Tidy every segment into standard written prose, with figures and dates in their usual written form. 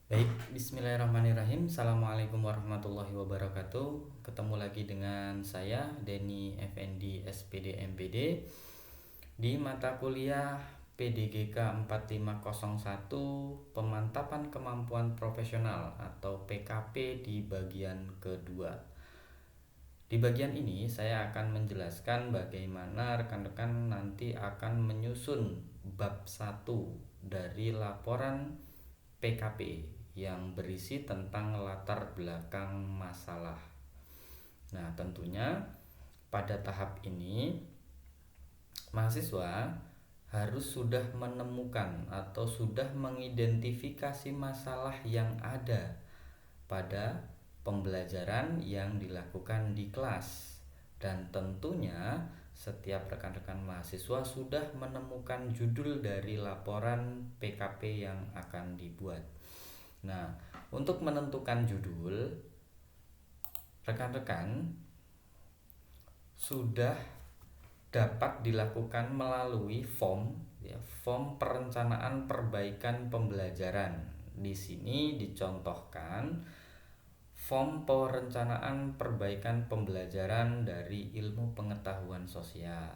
Baik, bismillahirrahmanirrahim. Assalamualaikum warahmatullahi wabarakatuh. Ketemu lagi dengan saya, Denny Effendi, SPD MPD, di mata kuliah PDGK 4501, Pemantapan Kemampuan Profesional atau PKP di bagian kedua. Di bagian ini saya akan menjelaskan bagaimana rekan-rekan nanti akan menyusun bab 1 dari laporan PKP yang berisi tentang latar belakang masalah. Nah, tentunya pada tahap ini mahasiswa harus sudah menemukan atau sudah mengidentifikasi masalah yang ada pada pembelajaran yang dilakukan di kelas. Dan tentunya setiap rekan-rekan mahasiswa sudah menemukan judul dari laporan PKP yang akan dibuat. Nah, untuk menentukan judul, rekan-rekan sudah dapat dilakukan melalui form perencanaan perbaikan pembelajaran. Di sini dicontohkan form perencanaan perbaikan pembelajaran dari ilmu pengetahuan sosial.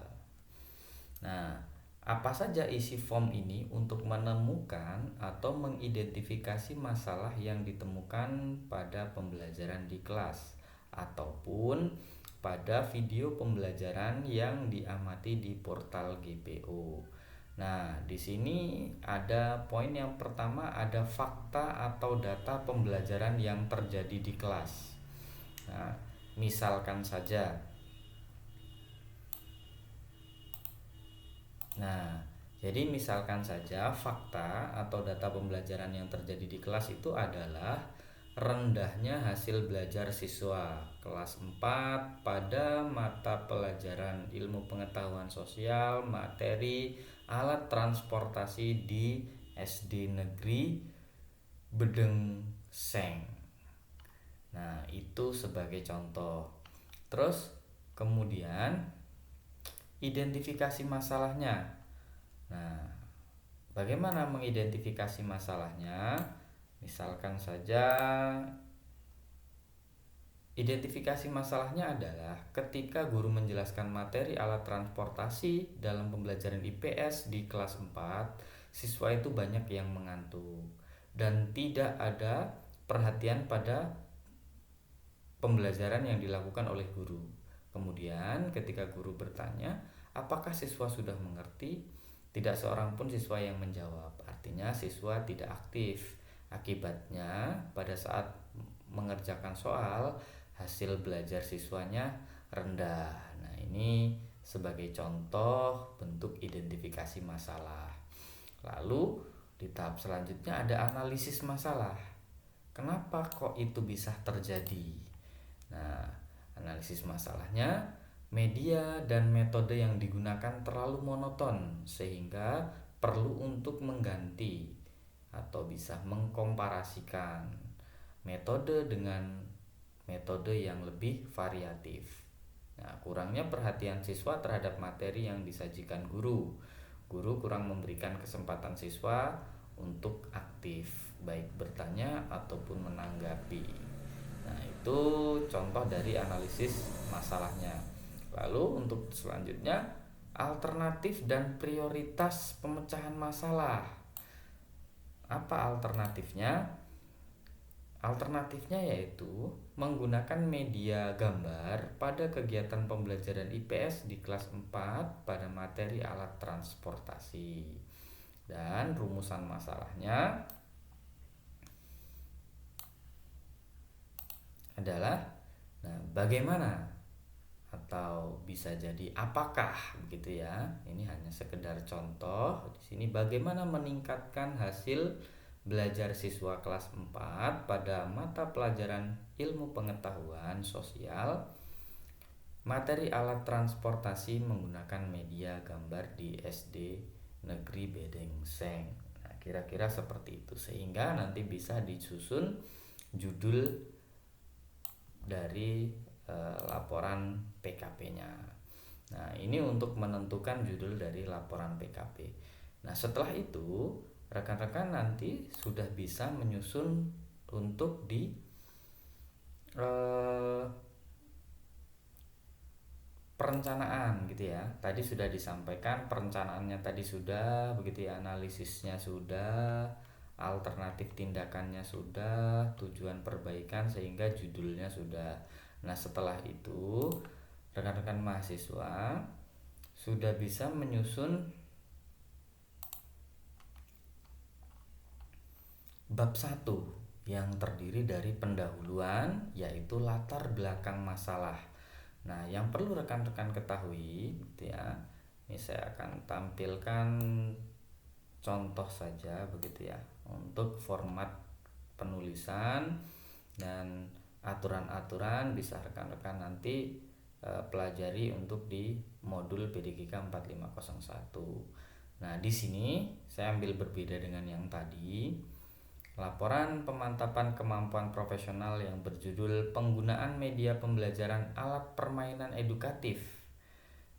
Nah, apa saja isi form ini untuk menemukan atau mengidentifikasi masalah yang ditemukan pada pembelajaran di kelas ataupun pada video pembelajaran yang diamati di portal GPO. Nah, di sini ada poin yang pertama, ada fakta atau data pembelajaran yang terjadi di kelas. Nah, misalkan saja. Nah, jadi misalkan saja fakta atau data pembelajaran yang terjadi di kelas itu adalah rendahnya hasil belajar siswa kelas 4 pada mata pelajaran ilmu pengetahuan sosial materi alat transportasi di SD Negeri Bedeng Seng. Nah, itu sebagai contoh. Terus kemudian identifikasi masalahnya. Nah, bagaimana mengidentifikasi masalahnya? Misalkan saja, identifikasi masalahnya adalah ketika guru menjelaskan materi alat transportasi dalam pembelajaran IPS di kelas 4, siswa itu banyak yang mengantuk dan tidak ada perhatian pada pembelajaran yang dilakukan oleh guru. Kemudian ketika guru bertanya, apakah siswa sudah mengerti? Tidak seorang pun siswa yang menjawab. Artinya siswa tidak aktif. Akibatnya pada saat mengerjakan soal, hasil belajar siswanya rendah. Nah, ini sebagai contoh bentuk identifikasi masalah. Lalu di tahap selanjutnya ada analisis masalah. Kenapa kok itu bisa terjadi? Nah, analisis masalahnya, media dan metode yang digunakan terlalu monoton sehingga perlu untuk mengganti atau bisa mengkomparasikan metode dengan metode yang lebih variatif. Nah, kurangnya perhatian siswa terhadap materi yang disajikan guru. Guru kurang memberikan kesempatan siswa untuk aktif, baik bertanya ataupun menanggapi. Nah, itu contoh dari analisis masalahnya. Lalu untuk selanjutnya, alternatif dan prioritas pemecahan masalah. Apa alternatifnya? Alternatifnya yaitu menggunakan media gambar pada kegiatan pembelajaran IPS di kelas 4 pada materi alat transportasi. Dan rumusan masalahnya adalah, nah, bagaimana atau bisa jadi apakah begitu ya. Ini hanya sekedar contoh. Di sini bagaimana meningkatkan hasil belajar siswa kelas 4 pada mata pelajaran ilmu pengetahuan sosial materi alat transportasi menggunakan media gambar di SD Negeri Bedengseng. Nah, kira-kira seperti itu sehingga nanti bisa disusun judul dari laporan PKP-nya. Nah, ini untuk menentukan judul dari laporan PKP. Nah, setelah itu rekan-rekan nanti sudah bisa menyusun untuk di perencanaan gitu ya. Tadi sudah disampaikan perencanaannya tadi sudah begitu ya, analisisnya sudah, alternatif tindakannya sudah, tujuan perbaikan sehingga judulnya sudah. Nah, setelah itu rekan-rekan mahasiswa sudah bisa menyusun bab 1 yang terdiri dari pendahuluan, yaitu latar belakang masalah. Nah, yang perlu rekan-rekan ketahui gitu ya. Ini saya akan tampilkan contoh saja begitu ya untuk format penulisan, dan aturan-aturan bisa rekan-rekan nanti pelajari untuk di modul PDGK 4501. Nah, di sini saya ambil berbeda dengan yang tadi. Laporan pemantapan kemampuan profesional yang berjudul Penggunaan Media Pembelajaran Alat Permainan Edukatif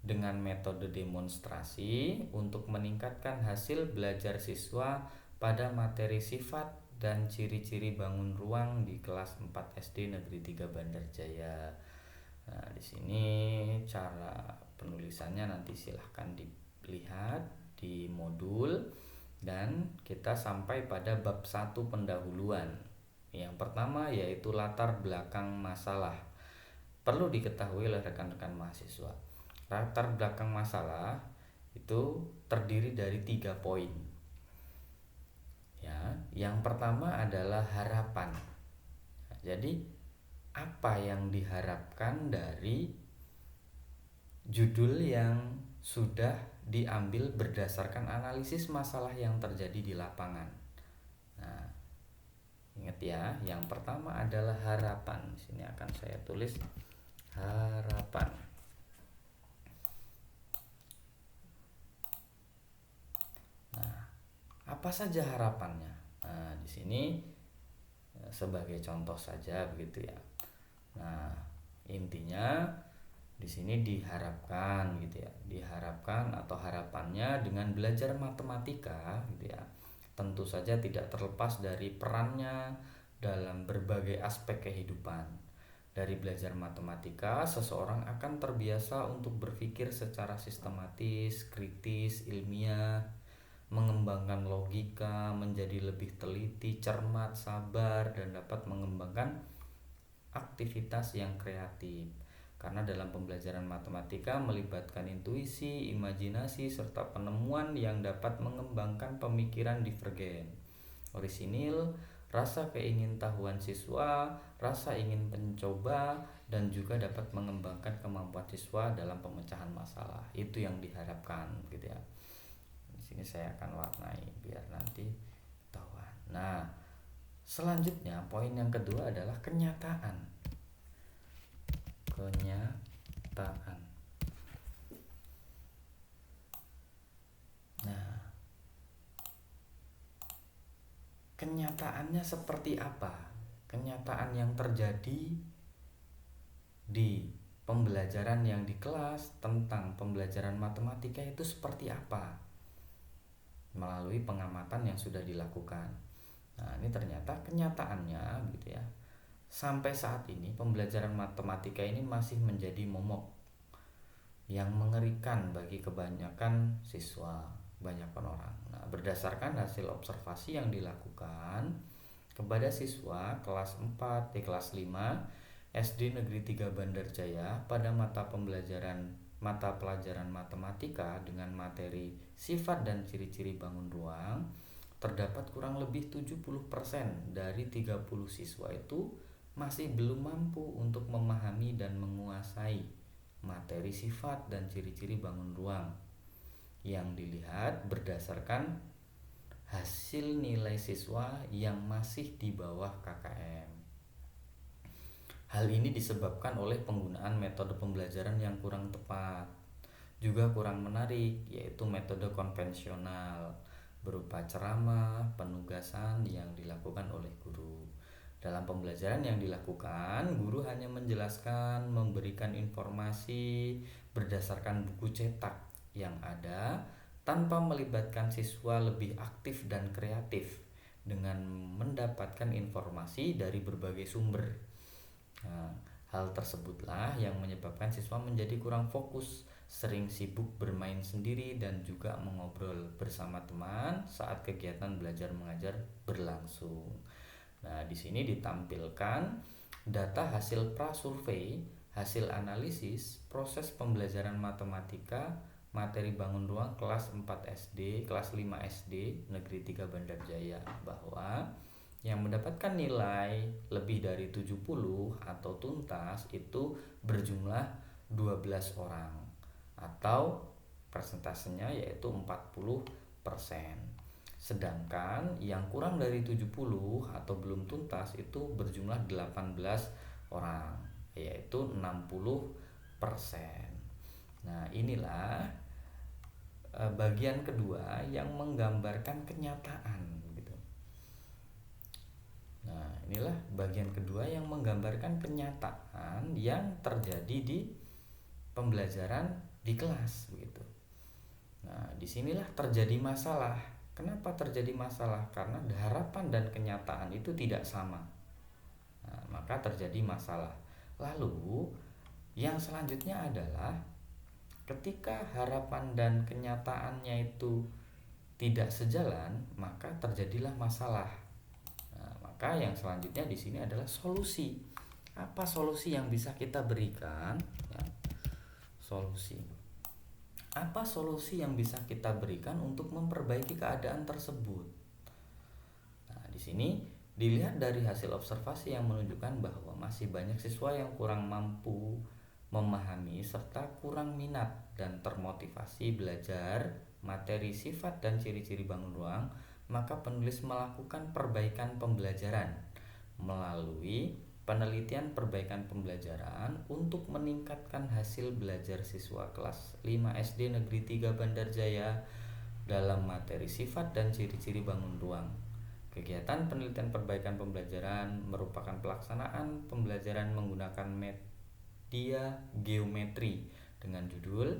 dengan metode demonstrasi untuk meningkatkan hasil belajar siswa pada materi sifat dan ciri-ciri bangun ruang di kelas 4 SD Negeri 3 Bandarjaya. Nah, di sini cara penulisannya nanti silahkan dilihat di modul, dan kita sampai pada bab 1 pendahuluan. Yang pertama yaitu latar belakang masalah. Perlu diketahui oleh rekan-rekan mahasiswa, latar belakang masalah itu terdiri dari 3 poin. Ya, yang pertama adalah harapan. Jadi apa yang diharapkan dari judul yang sudah diambil berdasarkan analisis masalah yang terjadi di lapangan. Nah, ingat ya, yang pertama adalah harapan. Di sini akan saya tulis harapan. Nah, apa saja harapannya? Nah, di sini sebagai contoh saja begitu ya. Nah, intinya di sini diharapkan gitu ya, diharapkan atau harapannya dengan belajar matematika gitu ya, tentu saja tidak terlepas dari perannya dalam berbagai aspek kehidupan. Dari belajar matematika, seseorang akan terbiasa untuk berpikir secara sistematis, kritis, ilmiah, mengembangkan logika, menjadi lebih teliti, cermat, sabar, dan dapat mengembangkan aktivitas yang kreatif. Karena dalam pembelajaran matematika melibatkan intuisi, imajinasi, serta penemuan yang dapat mengembangkan pemikiran divergen, orisinil, rasa keingintahuan siswa, rasa ingin mencoba, dan juga dapat mengembangkan kemampuan siswa dalam pemecahan masalah. Itu yang diharapkan gitu ya. Di sini saya akan warnai biar nanti ketahuan. Nah, selanjutnya poin yang kedua adalah kenyataan. Kenyataan. Nah, kenyataannya seperti apa? Kenyataan yang terjadi di pembelajaran yang di kelas tentang pembelajaran matematika itu seperti apa? Melalui pengamatan yang sudah dilakukan. Nah, ini ternyata kenyataannya gitu ya. Sampai saat ini pembelajaran matematika ini masih menjadi momok yang mengerikan bagi kebanyakan siswa, kebanyakan orang. Nah, berdasarkan hasil observasi yang dilakukan kepada siswa kelas 4 kelas 5 SD Negeri 3 Bandarjaya pada mata pelajaran matematika dengan materi sifat dan ciri-ciri bangun ruang, terdapat kurang lebih 70% dari 30 siswa itu masih belum mampu untuk memahami dan menguasai materi sifat dan ciri-ciri bangun ruang yang dilihat berdasarkan hasil nilai siswa yang masih di bawah KKM. Hal ini disebabkan oleh penggunaan metode pembelajaran yang kurang tepat, juga kurang menarik, yaitu metode konvensional berupa ceramah, penugasan yang dilakukan oleh guru. Dalam pembelajaran yang dilakukan, guru hanya menjelaskan, memberikan informasi berdasarkan buku cetak yang ada tanpa melibatkan siswa lebih aktif dan kreatif dengan mendapatkan informasi dari berbagai sumber. Nah, hal tersebutlah yang menyebabkan siswa menjadi kurang fokus, sering sibuk bermain sendiri dan juga mengobrol bersama teman saat kegiatan belajar mengajar berlangsung. Nah, di sini ditampilkan data hasil prasurvei, hasil analisis, proses pembelajaran matematika, materi bangun ruang kelas 4 SD, kelas 5 SD, Negeri 3 Bandar Jaya, bahwa yang mendapatkan nilai lebih dari 70 atau tuntas itu berjumlah 12 orang atau persentasenya yaitu 40%. Sedangkan yang kurang dari 70 atau belum tuntas itu berjumlah 18 orang, yaitu 60%. Nah, inilah bagian kedua yang menggambarkan kenyataan gitu. Nah, inilah bagian kedua yang menggambarkan kenyataan yang terjadi di pembelajaran di kelas begitu. Nah, disinilah terjadi masalah. Kenapa terjadi masalah? Karena harapan dan kenyataan itu tidak sama. Nah, maka terjadi masalah. Lalu, yang selanjutnya adalah ketika harapan dan kenyataannya itu tidak sejalan, maka terjadilah masalah. Nah, maka yang selanjutnya di sini adalah solusi. Apa solusi yang bisa kita berikan? Ya, solusi. Apa solusi yang bisa kita berikan untuk memperbaiki keadaan tersebut? Nah, di sini dilihat dari hasil observasi yang menunjukkan bahwa masih banyak siswa yang kurang mampu memahami serta kurang minat dan termotivasi belajar materi sifat dan ciri-ciri bangun ruang, maka penulis melakukan perbaikan pembelajaran melalui penelitian perbaikan pembelajaran untuk meningkatkan hasil belajar siswa kelas 5 SD Negeri 3 Bandar Jaya dalam materi sifat dan ciri-ciri bangun ruang. Kegiatan penelitian perbaikan pembelajaran merupakan pelaksanaan pembelajaran menggunakan media geometri dengan judul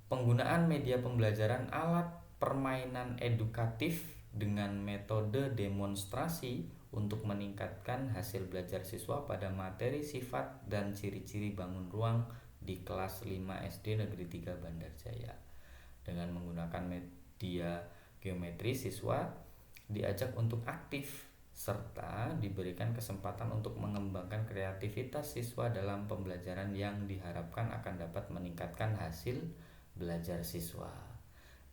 Penggunaan Media Pembelajaran Alat Permainan Edukatif dengan Metode Demonstrasi untuk meningkatkan hasil belajar siswa pada materi sifat dan ciri-ciri bangun ruang di kelas 5 SD Negeri 3 Bandar Jaya. Dengan menggunakan media geometri, siswa diajak untuk aktif serta diberikan kesempatan untuk mengembangkan kreativitas siswa dalam pembelajaran yang diharapkan akan dapat meningkatkan hasil belajar siswa.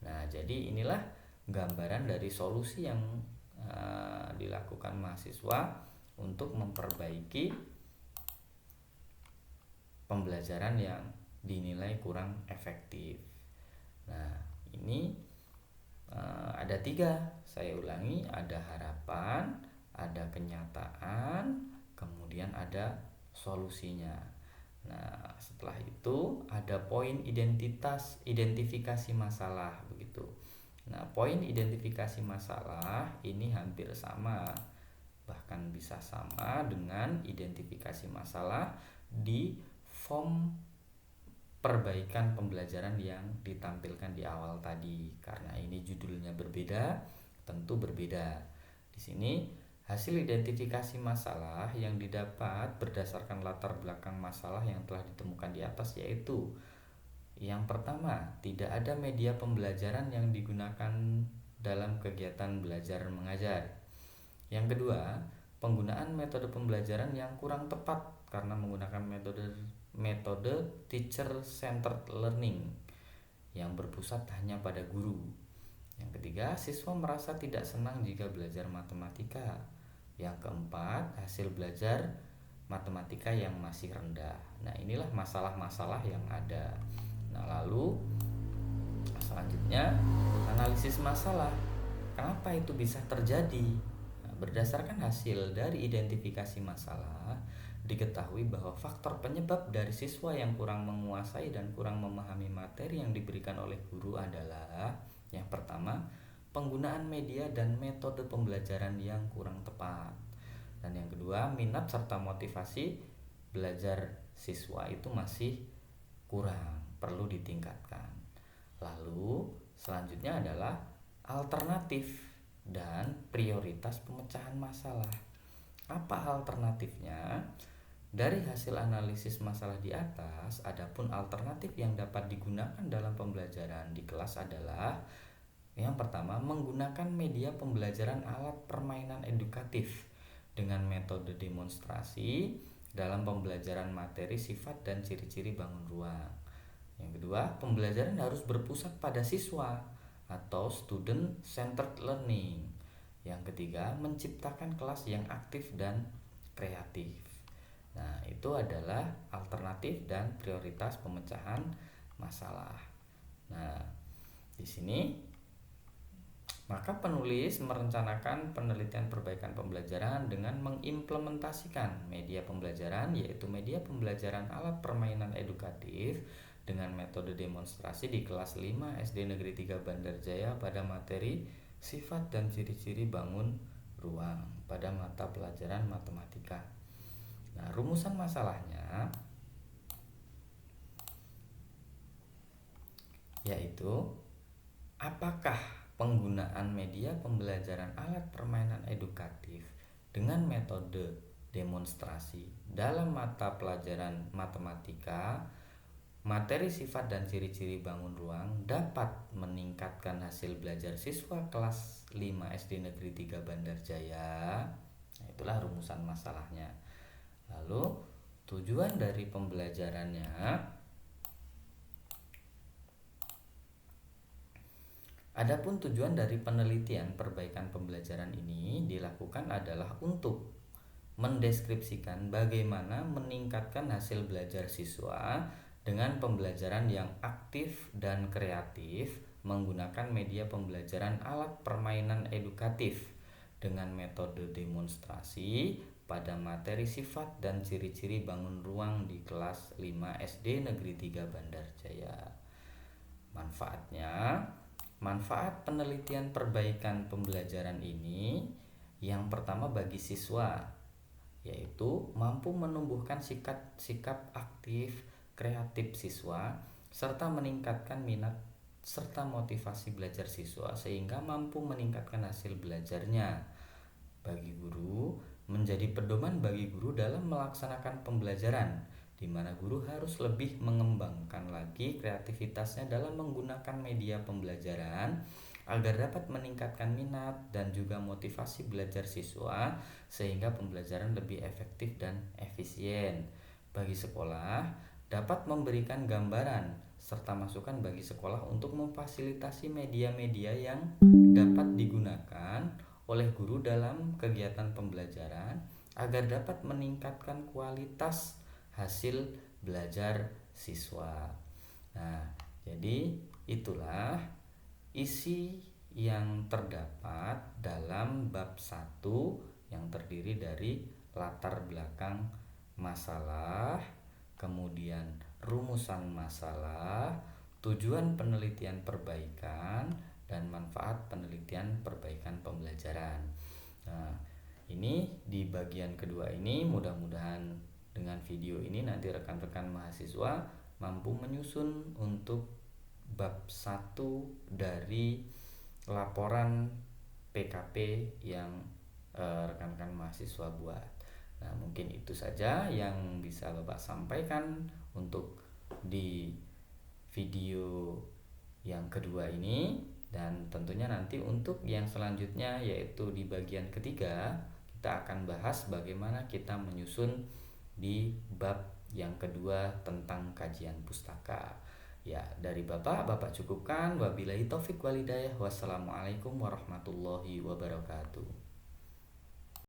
Nah, jadi inilah gambaran dari solusi yang dilakukan mahasiswa untuk memperbaiki pembelajaran yang dinilai kurang efektif. Nah, ini ada 3, saya ulangi, ada harapan, ada kenyataan, kemudian ada solusinya. Nah, setelah itu ada poin identifikasi masalah begitu. Nah, poin identifikasi masalah ini hampir sama, bahkan bisa sama dengan identifikasi masalah di form perbaikan pembelajaran yang ditampilkan di awal tadi. Karena ini judulnya berbeda, tentu berbeda. Di sini hasil identifikasi masalah yang didapat berdasarkan latar belakang masalah yang telah ditemukan di atas yaitu yang pertama, tidak ada media pembelajaran yang digunakan dalam kegiatan belajar mengajar. Yang kedua, penggunaan metode pembelajaran yang kurang tepat karena menggunakan metode teacher centered learning yang berpusat hanya pada guru. Yang ketiga, siswa merasa tidak senang jika belajar matematika. Yang keempat, hasil belajar matematika yang masih rendah. Nah, inilah masalah-masalah yang ada. Nah, lalu selanjutnya analisis masalah. Kenapa itu bisa terjadi? Nah, berdasarkan hasil dari identifikasi masalah, diketahui bahwa faktor penyebab dari siswa yang kurang menguasai dan kurang memahami materi yang diberikan oleh guru adalah yang pertama, penggunaan media dan metode pembelajaran yang kurang tepat. Dan yang kedua, minat serta motivasi belajar siswa itu masih kurang, perlu ditingkatkan. Lalu Selanjutnya adalah alternatif dan prioritas pemecahan masalah. Apa alternatifnya? Dari hasil analisis masalah di atas, adapun alternatif yang dapat digunakan dalam pembelajaran di kelas adalah yang pertama, menggunakan media pembelajaran alat permainan edukatif dengan metode demonstrasi dalam pembelajaran materi sifat dan ciri-ciri bangun ruang. Yang kedua, pembelajaran harus berpusat pada siswa atau student centered learning. Yang ketiga, menciptakan kelas yang aktif dan kreatif. Nah, itu adalah alternatif dan prioritas pemecahan masalah. Nah, di sini maka penulis merencanakan penelitian perbaikan pembelajaran dengan mengimplementasikan media pembelajaran, yaitu media pembelajaran alat permainan edukatif dengan metode demonstrasi di kelas 5 SD Negeri 3 Bandarjaya pada materi sifat dan ciri-ciri bangun ruang pada mata pelajaran matematika. Nah, rumusan masalahnya yaitu apakah penggunaan media pembelajaran alat permainan edukatif dengan metode demonstrasi dalam mata pelajaran matematika materi sifat dan ciri-ciri bangun ruang dapat meningkatkan hasil belajar siswa kelas 5 SD Negeri 3 Bandarjaya. Nah, itulah rumusan masalahnya. Lalu tujuan dari pembelajarannya, adapun tujuan dari penelitian perbaikan pembelajaran ini dilakukan adalah untuk mendeskripsikan bagaimana meningkatkan hasil belajar siswa dengan pembelajaran yang aktif dan kreatif menggunakan media pembelajaran alat permainan edukatif dengan metode demonstrasi pada materi sifat dan ciri-ciri bangun ruang di kelas 5 SD Negeri 3 Bandarjaya. Manfaat penelitian perbaikan pembelajaran ini yang pertama bagi siswa, yaitu mampu menumbuhkan sikap aktif kreatif siswa serta meningkatkan minat serta motivasi belajar siswa sehingga mampu meningkatkan hasil belajarnya. Bagi guru, menjadi pedoman bagi guru dalam melaksanakan pembelajaran, di mana guru harus lebih mengembangkan lagi kreativitasnya dalam menggunakan media pembelajaran agar dapat meningkatkan minat dan juga motivasi belajar siswa sehingga pembelajaran lebih efektif dan efisien. Bagi sekolah, dapat memberikan gambaran serta masukan bagi sekolah untuk memfasilitasi media-media yang dapat digunakan oleh guru dalam kegiatan pembelajaran agar dapat meningkatkan kualitas hasil belajar siswa. Nah, jadi itulah isi yang terdapat dalam bab 1 yang terdiri dari latar belakang masalah, kemudian rumusan masalah, tujuan penelitian perbaikan, dan manfaat penelitian perbaikan pembelajaran. Nah, ini di bagian kedua ini mudah-mudahan dengan video ini nanti rekan-rekan mahasiswa mampu menyusun untuk bab 1 dari laporan PKP yang rekan-rekan mahasiswa buat. Nah, mungkin itu saja yang bisa Bapak sampaikan untuk di video yang kedua ini, dan tentunya nanti untuk yang selanjutnya yaitu di bagian ketiga kita akan bahas bagaimana kita menyusun di bab yang kedua tentang kajian pustaka. Ya, dari Bapak cukupkan. Wabillahi taufik walhidayah. Wassalamualaikum warahmatullahi wabarakatuh.